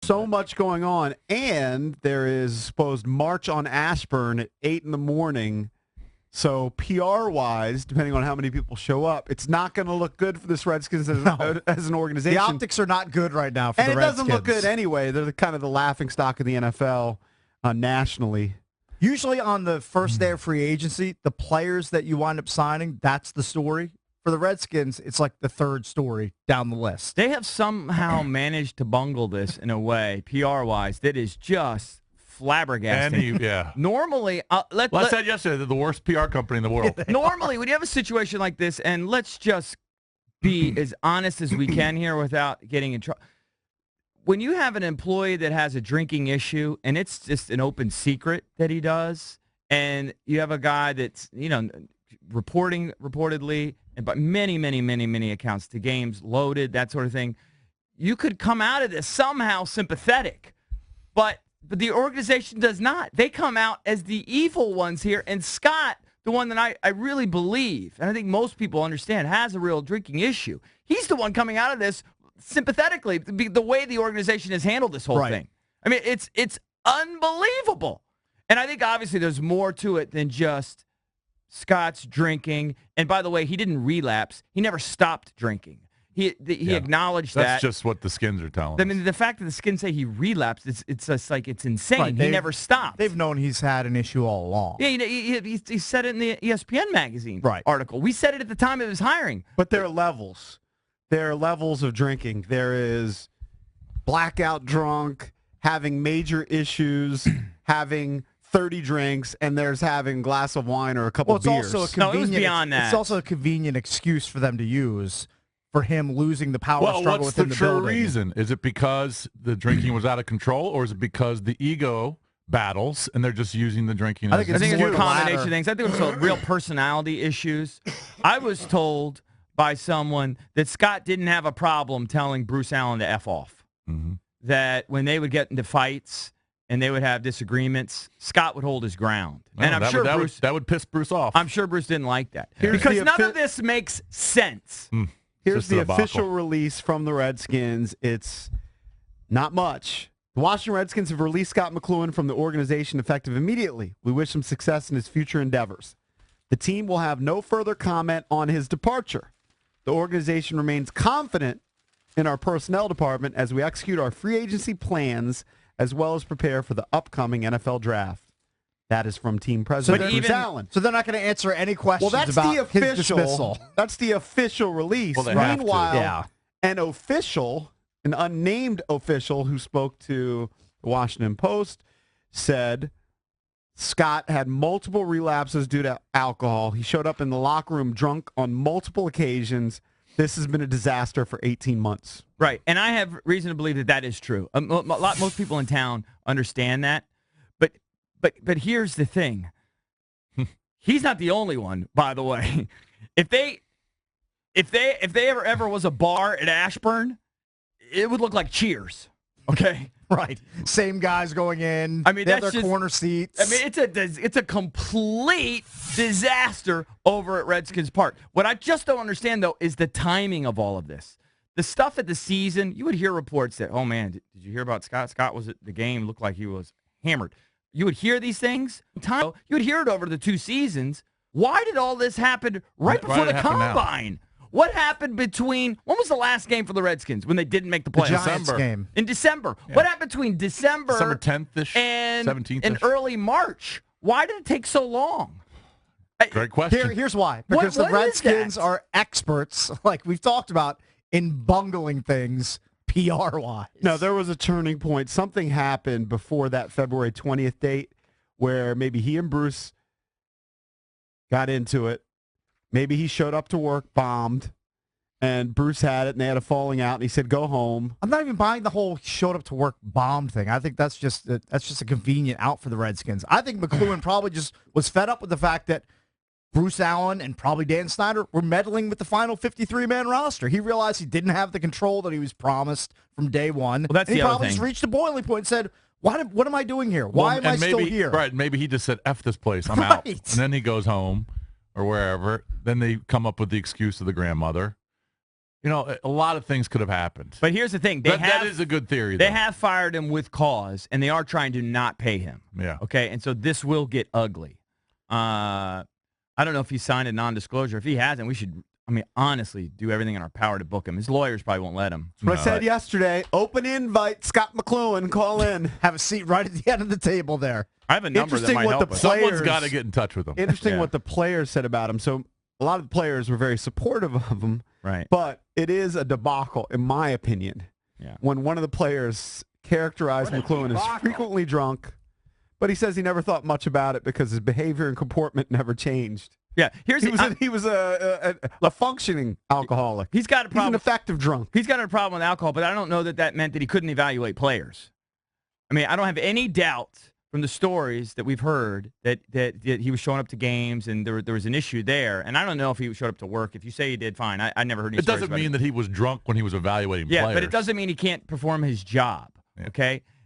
so much going on, and there is supposed March on Ashburn at 8 in the morning. So PR-wise, depending on how many people show up, it's not going to look good for this Redskins as an organization. The optics are not good right now for the Redskins. And it doesn't look good anyway. They're kind of the laughingstock of the NFL nationally. Usually on the first day of free agency, the players that you wind up signing, that's the story. For the Redskins, it's like the third story down the list. They have somehow managed to bungle this in a way, PR-wise, that is just flabbergasting. Normally, I said yesterday, they're the worst PR company in the world. Normally, when you have a situation like this, and let's just be as honest as we can here without getting in trouble. When you have an employee that has a drinking issue, and it's just an open secret that he does, and you have a guy that's, reportedly, and by many accounts to games loaded, that sort of thing, you could come out of this somehow sympathetic. But the organization does not. They come out as the evil ones here. And Scott, the one that I really believe, and I think most people understand, has a real drinking issue. He's the one coming out of this sympathetically, the way the organization has handled this whole thing. I mean, it's unbelievable. And I think obviously there's more to it than just Scott's drinking. And by the way, he didn't relapse. He never stopped drinking. He acknowledged that. That's just what the Skins are telling us. I mean, the fact that the Skins say he relapsed, it's just like it's insane. Right, he never stopped. They've known he's had an issue all along. Yeah, he said it in the ESPN magazine article. We said it at the time of his hiring. But there are levels. There are levels of drinking. There is blackout drunk, having major issues, having 30 drinks, and there's having a glass of wine or a couple of beers. Also a convenient, it was beyond that. It's also a convenient excuse for them to use for him losing the power struggle within the building. Well, what's the true reason? Is it because the drinking was out of control, or is it because the ego battles and they're just using the drinking? I think it's a combination of things. I think it's real personality issues. I was told by someone that Scott didn't have a problem telling Bruce Allen to F off. Mm-hmm. That when they would get into fights and they would have disagreements, Scott would hold his ground. And I'm sure that would piss Bruce off. I'm sure Bruce didn't like that. Because none of this makes sense. Here's the official release from the Redskins. It's not much. The Washington Redskins have released Scot McCloughan from the organization effective immediately. We wish him success in his future endeavors. The team will have no further comment on his departure. The organization remains confident in our personnel department as we execute our free agency plans as well as prepare for the upcoming NFL draft. That is from team president Bruce Allen. So they're not going to answer any questions that's about the his dismissal. That's the official release. Well, Meanwhile, an unnamed official who spoke to the Washington Post said Scott had multiple relapses due to alcohol. He showed up in the locker room drunk on multiple occasions. This has been a disaster for 18 months. Right, and I have reason to believe that that is true. Most people in town understand that. But here's the thing. He's not the only one, by the way. If they ever was a bar at Ashburn, it would look like Cheers. Okay? Right. Same guys going in. I mean, they have that's their corner seats. I mean, it's a complete disaster over at Redskins Park. What I just don't understand, though, is the timing of all of this. The stuff at the season, you would hear reports that, oh, man, did you hear about Scott? Scott was at the game, looked like he was hammered. You would hear these things. You would hear it over the 2 seasons. Why did all this happen right before the Combine? What happened when was the last game for the Redskins when they didn't make the playoffs? The Giants game. In December. Yeah. What happened between December 10th-ish, 17th-ish? And early March? Why did it take so long? Great question. Here's why. Because the Redskins are experts, like we've talked about, in bungling things PR-wise. No, there was a turning point. Something happened before that February 20th date where maybe he and Bruce got into it. Maybe he showed up to work, bombed, and Bruce had it, and they had a falling out, and he said, go home. I'm not even buying the whole showed up to work bombed thing. I think that's just a convenient out for the Redskins. I think McCloughan probably just was fed up with the fact that Bruce Allen and probably Dan Snyder were meddling with the final 53-man roster. He realized he didn't have the control that he was promised from day one. Well, that's and he probably just reached a boiling point and said, what am I doing here? Why am I still here? Right, maybe he just said, F this place, I'm out. And then he goes home or wherever. Then they come up with the excuse of the grandmother. You know, a lot of things could have happened. But here's the thing. That is a good theory, though. They have fired him with cause, and they are trying to not pay him. Yeah. Okay, and so this will get ugly. I don't know if he signed a non-disclosure. If he hasn't, we should, honestly, do everything in our power to book him. His lawyers probably won't let him. That's what I said yesterday. Open invite, Scot McCloughan. Call in. Have a seat right at the end of the table there. I have a number that might help us. Someone's got to get in touch with him. Interesting what the players said about him. So a lot of the players were very supportive of him. Right. But it is a debacle, in my opinion, when one of the players characterized McCloughan as frequently drunk, but he says he never thought much about it because his behavior and comportment never changed. Yeah, he was a functioning alcoholic. He's got a problem. He's an effective drunk. He's got a problem with alcohol, but I don't know that meant that he couldn't evaluate players. I don't have any doubt from the stories that we've heard that he was showing up to games and there was an issue there. And I don't know if he showed up to work. If you say he did, fine. I never heard any stories It doesn't mean that he was drunk when he was evaluating players. Yeah, but it doesn't mean he can't perform his job, okay?